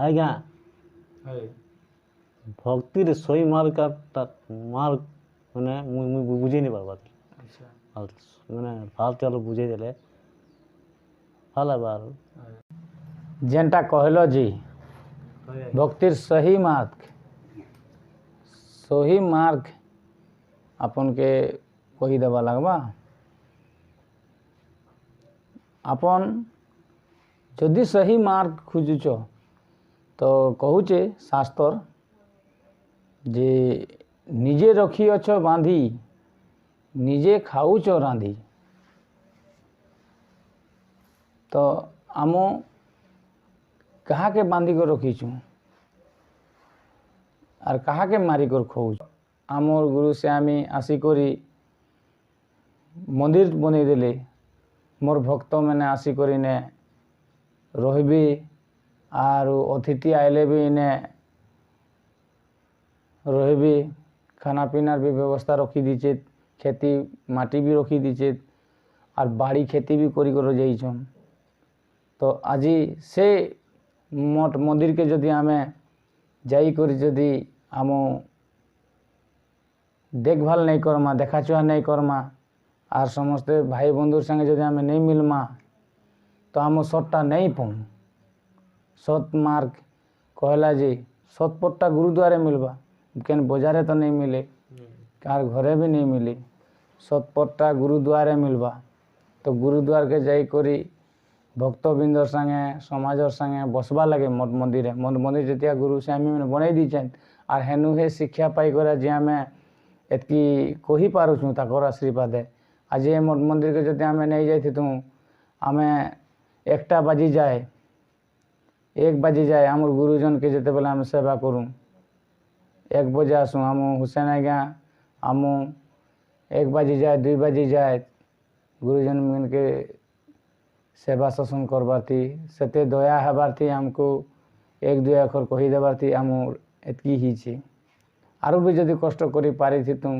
ଆଜ୍ଞା ଭକ୍ତିରେ ସହି ମାର୍କ ମାନେ ମୁଁ ବୁଝେଇ ନି ପାର୍ବା ମାନେ ଫାଷ୍ଟ ଆରୁ ବୁଝେଇ ଦେଲେ ଭଲ ହେବା ଆରୁ ଯେନ୍ଟା କହିଲ ଯେ ଭକ୍ତିର ସହି ମାର୍ଗ ଆପଣକେ କହିଦେବା ଲାଗବା। ଆପଣ ଯଦି ସହି ମାର୍ଗ ଖୋଜୁଛ ତ କହୁଛେ ଶାସ୍ତ୍ର ଯେ ନିଜେ ରଖିଅଛ ବାନ୍ଧି ନିଜେ ଖାଉଛ ରାନ୍ଧି। ତ ଆମ କାହାକେ ବାନ୍ଧିକରି ରଖିଛୁ ଆର୍ କାହାକେ ମାରିକରି ଖାଉଛୁ। ଆମର୍ ଗୁରୁ ସ୍ୱାମୀ ଆସିକରି ମନ୍ଦିର ବନେଇଦେଲେ ମୋର୍ ଭକ୍ତମାନେ ଆସିକରି ନେ ରହିବେ ଆରୁ ଅତିଥି ଆଇଲେ ବି ଇନେ ରହିବେ। ଖାନା ପିନାର ବି ବ୍ୟବସ୍ଥା ରଖିଦିଛେ खेती ମାଟି ବି ରଖିଦିଛେ ଆର୍ ବାଡ଼ି खेती ବି କରି ଯାଇଛନ୍। ତ ଆଜି ସେ ମଠ ମନ୍ଦିରକେ ଯଦି ଆମେ ଯାଇକରି ଯଦି ଆମ ଦେଖଭାଲ ନାଇଁ କର୍ମା ଦେଖାଚୁଆ ନାଇଁ କର୍ମା ଆର୍ ସମସ୍ତେ ଭାଇ ବନ୍ଧୁର ସାଙ୍ଗେ ଯଦି ଆମେ ନେଇ ମିଲ୍ମା ତ ଆମ ସତ୍ଟା ନେଇ ପାଉଁ। ସତ୍ ମାର୍ଗ କହିଲା ଯେ ସତ୍ ପଥଟା ଗୁରୁଦ୍ୱାରେ ମିଲ୍ବା କେନ୍ ବଜାରେ ତ ନେଇ ମିଲେ କାହାର ଘରେ ବି ନେଇ ମିଲେ। ସତ୍ ପଥଟା ଗୁରୁଦ୍ୱାରେ ମିଲ୍ବା ତ ଗୁରୁଦ୍ୱାରକେ ଯାଇକରି ଭକ୍ତବୃନ୍ଦର ସାଙ୍ଗେ ସମାଜର ସାଙ୍ଗେ ବସବା ଲାଗେ ମଠ ମନ୍ଦିର ଯେତିକା ଗୁରୁ ସ୍ୱାମୀ ମାନେ ବନେଇ ଦେଇଛନ୍ ଆର୍ ହେନୁ ହେ ଶିକ୍ଷା ପାଇକରି ଆଜି ଆମେ ଏତ୍କି କହିପାରୁଛୁଁ ତାଙ୍କର ଆଶୀର୍ବାଦେ। ଆଜି ଏ ମଠ ମନ୍ଦିରକେ ଯଦି ଆମେ ନେଇ ଯାଇଥିତୁଁ ଆମେ 1ଟା ବାଜିଯାଏ 1 ବାଜିଯାଏ ଆମର୍ ଗୁରୁଜନକେ ଯେତେବେଲେ ଆମେ ସେବା କରୁଁ 1 ବଜେ ଆସୁଁ ଆମ ହୁସେନ ଆଜ୍ଞା ଆମୁ 1 ବାଜିଯାଏ 2 ବାଜିଯାଏ ଗୁରୁଜନ ମାନକେ ସେବା ଶାସନ କରବାର୍ଥି ସେତେ ଦୟା ହେବାର୍ଥି ଆମକୁ 1-2 ଅକ୍ଷର କହିଦେବାର୍ଥି ଆମର୍ ଏତ୍କି ହେଇଛେ। ଆରୁ ବି ଯଦି କଷ୍ଟ କରି ପାରିଥିତୁଁ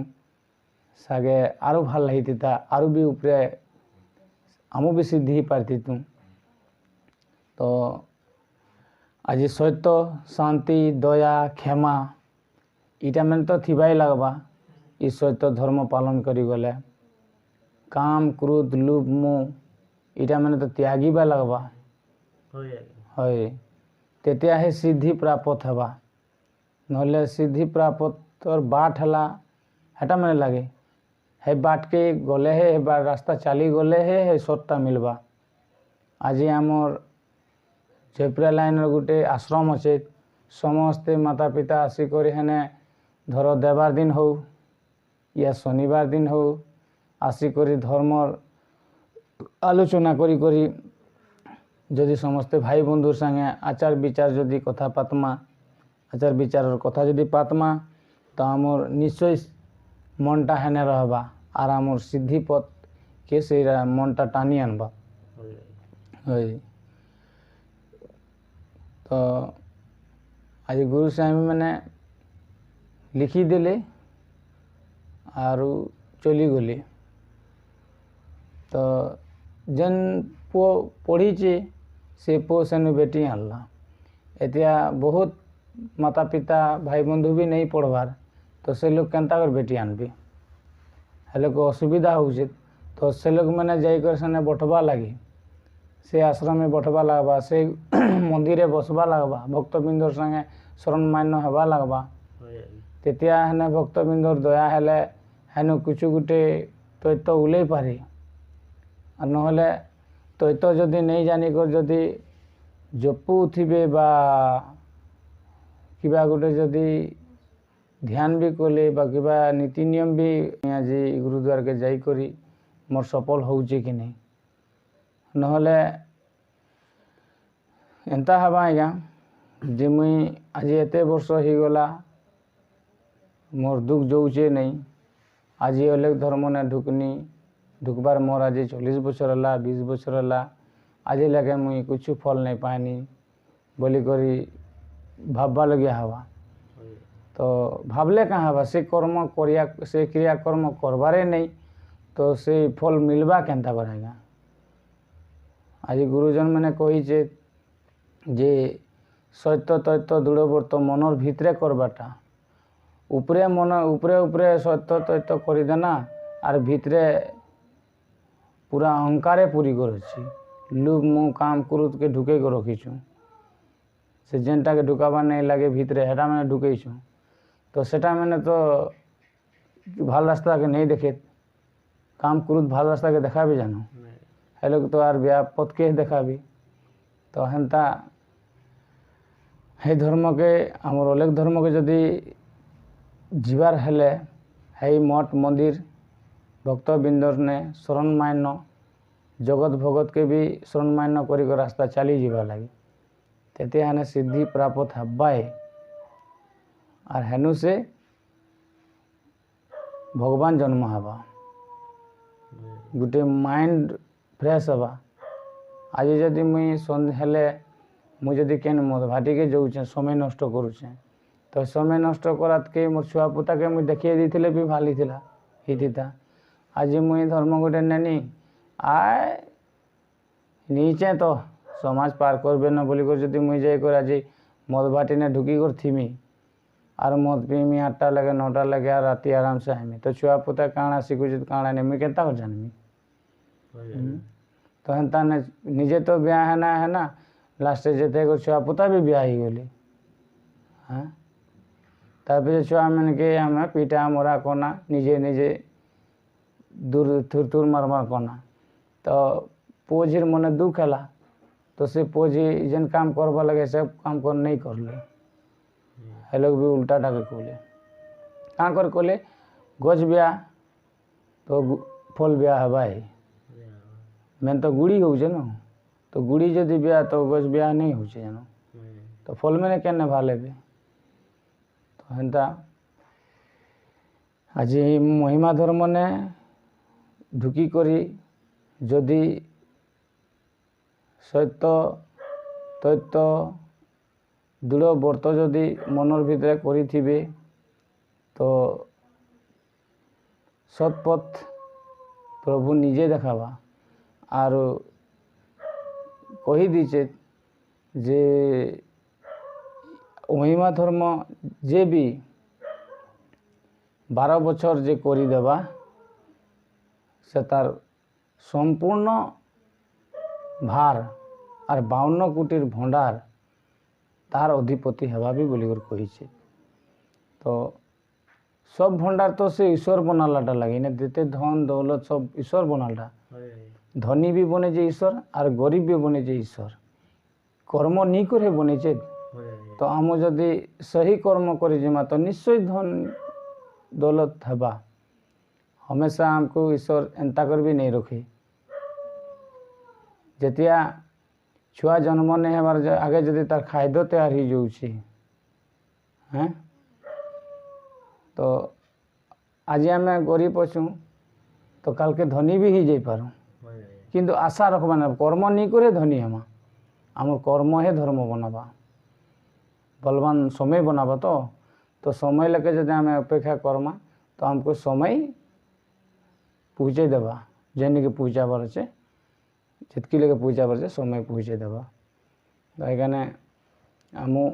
ସାଗେ ଆରୁ ଭଲ ହେଇଥିତା ଆରୁ ବି ଉପରେ ଆମୁ ବି ସିଦ୍ଧି ପାରିଥିତୁଁ। ତ ଆଜି ସତ୍ୟ ଶାନ୍ତି ଦୟା କ୍ଷମା ଇଟା ମାନେ ତ ଥିବାଇ ଲାଗବା। ଇ ସତ୍ୟ ଧର୍ମ ପାଳନ କରି ଗଲେ କାମ କ୍ରୋଧ ଲୋଭ ମୋହ ଇଟା ମାନେ ତ ତ୍ୟାଗୀବା ଲାଗବା। ହଏ ତେତିଆ হে ସିଦ୍ଧି ପ୍ରାପ୍ତ ହେବା ନହେଲେ ସିଦ୍ଧି ପ୍ରାପ୍ତର ବାଟ ହେଲା ହେଟା ମାନେ ଲାଗେ ହେ ବାଟକେ ଗଲେ ହେ ରାସ୍ତା ଚାଲି ଗଲେ ହେ ସତ୍ଟା ମିଲ୍ବା। ଆଜି ଆମର୍ ଝେପ୍ରିଆ ଲାଇନ୍ର ଗୋଟେ ଆଶ୍ରମ ଅଛେ ସମସ୍ତେ ମାତା ପିତା ଆସିକରି ହେନେ ଧର ଦେବାର ଦିନ ହଉ ୟା ଶନିବାର ଦିନ ହଉ ଆସିକରି ଧର୍ମର ଆଲୋଚନା କରି ଯଦି ସମସ୍ତେ ଭାଇ ବନ୍ଧୁର ସାଙ୍ଗେ ଆଚାର ବିଚାର ଯଦି କଥା ପାତମା ଆଚାର ବିଚାରର କଥା ଯଦି ପାତମା ତ ଆମର୍ ନିଶ୍ଚୟ ମନଟା ହେନେ ରହିବା ଆର୍ ଆମର୍ ସିଦ୍ଧି ପଥ କେ ସେଇଟା ମନଟା ଟାନି ଆନବା। ତ ଆଜି ଗୁରୁ ସ୍ୱାମୀ ମାନେ লিখিদেলে ଆରୁ ଚଲିଗଲେ। ତ ଯେନ୍ ପୁଅ ପଢ଼ିଛେ ସେ ପୁଅ ସେନୁ ବେଟି ଆନଲା। ଏତିଆ ବହୁତ ମାତା ପିତା ଭାଇ ବନ୍ଧୁ ବି ନେଇ ପଢ଼ବାର୍ ତ ସେ ଲୋକ କେନ୍ତା କରି ବେଟି ଆନବେ ହେଲେ ଅସୁବିଧା ହଉଛେ ତ ସେ ଲୋକମାନେ ଯାଇକରି ସେନେ ବଠବା ଲାଗେ ସେ ଆଶ୍ରମେ ବଠବା ଲାଗବା ସେ ମନ୍ଦିରେ ବସବା ଲାଗବା ଭକ୍ତବୃନ୍ଦର ସାଙ୍ଗେ ଶରଣ ମାନ୍ୟ ହେବା ଲାଗବା। ତେତିଆ ହେନେ ଭକ୍ତବୃନ୍ଦର ଦୟା ହେଲେ ହେନୁ କିଛି ଗୁଟେ ତୈତ ଉଲେଇ ପାରେ আর নহলে তৈত যদি নেই জানিকর যদি জপুথিবে বা কিবা গোটে যদি ধ্যান भी কলে বা কিবা নীতি নিয়ম भी আজি গুরুদ্বারকে যাই করি মোর সফল হচ্ছে কি নাই নহলে এন্তা হবা আজ্ঞা যে মুই আজি এতে বর্ষ হয়েগলা মোর দুঃখ যাউছে নাই আজি অলেখ ধর্ম না ঢুকনি ঢুকবার মোর আজি 40 বছর হলা 20 বছর হলা আজি লাগে মুই কিছু ফল নাই পাইনি বলি করি ভাববা লগিয়া হবা। তো ভাবলে কাঁ হবা সে কর্ম করিয়া সে ক্রিয়াকর্ম করবারে নেই তো সে ফল মিলবা কেনতা করে আজ গুরুজন মানে কইছে যে সত্য তথ্য দৃঢ়ব্রত মনর ভিতরে করবাটা উপরে মন উপরে উপরে সত্য তথ্য করিদেনা আর ভিতরে পুরা অহংকারে পুরি করেছি লুভ মুহ কাম ক্রোধকে ঢুকে রখিছু সে যেনটাকে ঢুকাবার নেই লাগে ভিতরে হেটা মানে ঢুকেইছু তো সেটা মানে তো ভাল রাস্তাকে নেই দেখে কাম ক্রোধ ভাল রাস্তাকে দেখাবি জানো হেলে তো আর পথকে দেখাবি তো হেনতা এই ধর্মকে আমার অনেক ধর্মকে যদি ଯିବାର ହେଲେ ହେଇ ମଠ ମନ୍ଦିର ଭକ୍ତବୃନ୍ଦର ନେ ଶରଣ ମାନ୍ୟ ଜଗତ ଭଗତକେ ବି ଶରଣ ମାନ୍ୟ କରିକି ରାସ୍ତା ଚାଲିଯିବା ଲାଗି ତେତେ ହେନେ ସିଦ୍ଧି ପ୍ରାପ୍ତ ହେବାଏ ଆର୍ ହେନୁ ସେ ଭଗବାନ ଜନ୍ମ ହେବା ଗୋଟେ ମାଇଣ୍ଡ ଫ୍ରେଶ ହେବା ଆଜି ଯଦି ମୁଇଁ ହେଲେ ମୁଁ ଯଦି କେନ୍ ମଦ ଭାଟିକେ ଯାଉଛେ ସମୟ ନଷ୍ଟ କରୁଛେ ତ ସମୟ ନଷ୍ଟ କରାତକେ ମୋର ଛୁଆ ପୁତାକେ ମୁଇଁ ଦେଖେଇ ଦେଇଥିଲେ ବି ଭାଲି ଥିଲା ହେଇଥିତା ଆଜି ମୁଇଁ ଧର୍ମ ଗୋଟେ ନେନି ଆଏ ନିଚେ ତ ସମାଜ ପାର କରବେ ନା ବୋଲିକରି ଯଦି ମୁଇଁ ଯାଇକରି ଆଜି ମଦ ଭାଟିନେ ଢୁକି କରିଥିମି ଆର୍ ମଦ ପିଇମି 8ଟା ଲାଗେ 9ଟା ଲାଗେ ଆର୍ ରାତି ଆରାମସେ ଆଇମି ତ ଛୁଆ ପୁତା କାଣା ଶିଖୁଛି କାଣା ନେଇ ମୁଇଁ କେନ୍ତା କରି ଜାଣିମି ତ ହେନ୍ତା ନିଜେ ତ ବିହା ହେନା ଲାଷ୍ଟରେ ଯେତେ ଛୁଆ ପୁତା ବି ବିହା ହେଇଗଲେ ହଁ ତାପରେ ଛୁଆମାନକେ ଆମେ ପିଟା ମରା କନା ନିଜେ ନିଜେ ଦୂର ଥୁର ମାରମାର କନା ତ ପୁଅ ଝିର ମନେ ଦୁଃଖ ହେଲା ତ ସେ ପୁଅ ଝି ଯେନ୍ କାମ କରବା ଲାଗେ ସେ କାମ କର ନେଇ କରଲେ ହେଲେ ବି ଉଲ୍ଟାଟାକେ କଲେ କାଁ କରି କଲେ ଗଛ ବିହା ତ ଫଲ ବିହା ହେବା ମେନ୍ ତ ଗୁଡ଼ି ହଉଛେ ন ତ ଗୁଡ଼ି ଯଦି ବିହା ତ ଗଛ ବିହା ନେଇ ହଉଛେ ଜାନ ତ ଫଲ ମାନେ କେନେ ভাল ହେବେ ତ ହେନ୍ତା ଆଜି ମହିମା ଧର୍ମ ନେ ঢুকি କରି ଯଦି ସତ୍ୟ ତଥ୍ୟ ଦୃଢ଼ ବ୍ରତ ଯଦି ମନର ଭିତରେ କରିଥିବେ ତ ସତପଥ ପ୍ରଭୁ ନିଜେ দেখাবা ଆରୁ କହିଦିଛେ ଯେ মহিমা ধর্ম যে বি 12 বছর যে করিদেবা সে তার সম্পূর্ণ ভার আর 52 কোটির ভণ্ডার তার অধিপতি হেবা বি বলি করে কহিছে তো সব ভণ্ডার তো সে ঈশ্বর বনালাটা লাগি না দিতে ধন দৌলত সব ঈশ্বর বনালটা ধনী भी बने जे ईश्वर और गरीब भी बने जे ईश्वर कर्म नहीं करे बने जे तो आम जदि सही कर्म कर जिमा तो निश्चय धन दौलत हेबा हमेशा हमको ईश्वर एंता कर भी नहीं रखे जतिया छुआ जन्म नहीं हेबार आगे जदि तार खाद्य तैयार हो जाऊँचे हैं तो आज आम गरीब अच्छू तो काल के धनी भी ही जाई पारूँ किंतु आशा रखबा ना कर्म नहीं करे धनी हेमा आमर कर्म हे धर्म बनाबा बलवान समय बनाबा तो समय लेके जब आम अपेक्षा करमा तो हमको समय पहुँचे देबा जेने के पहुँचाबार अच्छे जितकी लेके पहुँचाबार अच्छे समय पहुँचे देबा तो एखाने आमु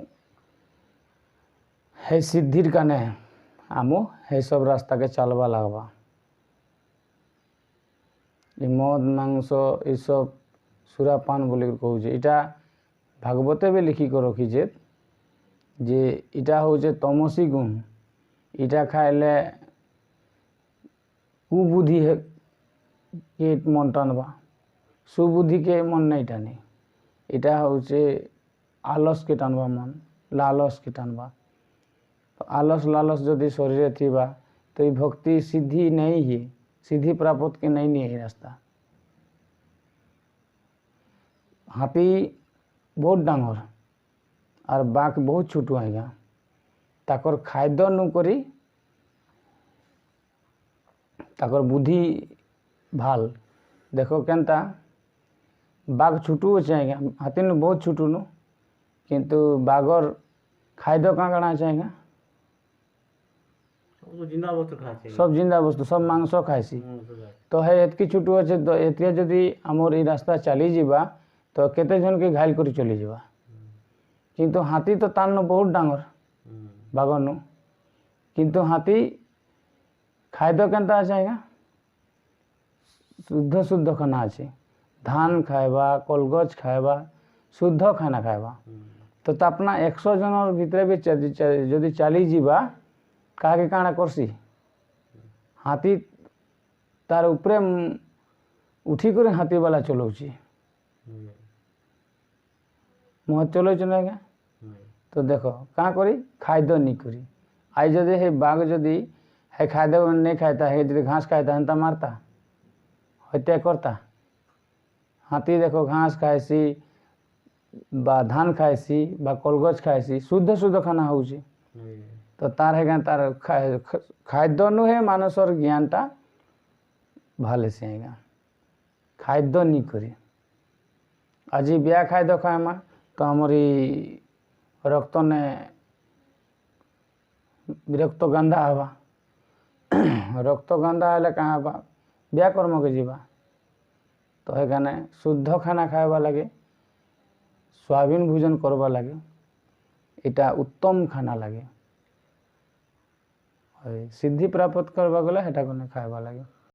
हे सिद्धिर काने आमु हे सब रास्ता के चलवा लगबा मद मांस ये सब सुरापान बोली कहूचे इटा भागवते भी लिखिक रखीचे जे इटा होचे तमसी गुण इटा खाइले कुबुद्धि के मन टानबा सुबुद्धि के मन नहीं टाने इटा होचे आलस के टानबा मन लालस के टानबा तो आलस लालस जदि शरीर थीबा तो ये भक्ति सिद्धि नहीं है सिद्धि प्राप्त के नहीं है रास्ता हाथी बहुत डांगर और बाघ बहुत छोटू आएगा ताकर खाद्य नुकरी ताकर बुद्धि भाल देखो केनता बाघ छोटू अच्छे आएगा हाथी नु बहुत छोटू नु किंतु बाघर खाद्य कहाँ कଣା चाहेगा सब जिंदा वस्तु सब मांस खाएसी तो है एतकी छुटू अच्छे तो एतिया जदि आमर ये रास्ता चली जीवा तो केते जन के घायल कर चली जीवा কিন্তু হাতী তো তার বহুত ডাঙর বাঘর কিন্তু হাতী খাদ্য কেনতা আছে আজ্ঞା শুদ্ধ শুদ্ধ খানা আছে ধান খাଇବା কলগছ খাଇବା শুদ্ধ খানা খাଇବା তো তাপনা 100 জনের ভিতরে भी যদি চালি ଯିବା কাকে কাଣା করছি হাতী তার উপরে উঠি করে হাতী বালা চলাউছি মুহ চলাউছ না আজ্ঞা তো দেখো কাঁ করি খাদ্য নি করি আই যদি হে বাঘ যদি হে খাদ্য नहीं খাইতা হে যদি ঘাস খাইতা হেনতা মারতা হত্যা করতা হাতী দেখো ঘাস খাইছি বা ধান খাইছি বা কলগছ খাইছি শুদ্ধ শুদ্ধ খানা হଉଛି তো তার হেগান তার খাদ্য নুহে মানুষের জ্ঞানটা ভালে সে আজ্ঞা খাদ্য নি করি আজি বিয়া খাদ্য খাইমা তো আমরি রক্ত নে বিরক্ত গন্ধা হবা রক্ত গন্ধা হলে কাঁ হবা বিয়া কর্মকে যাবা তো এখানে শুদ্ধ খানা খাইবা লাগে সোয়াবিন ভোজন করবা লাগে এটা উত্তম খানা লাগে সিদ্ধি প্রাপ্ত করবা গেলে এটা কোনে খাইবা লাগে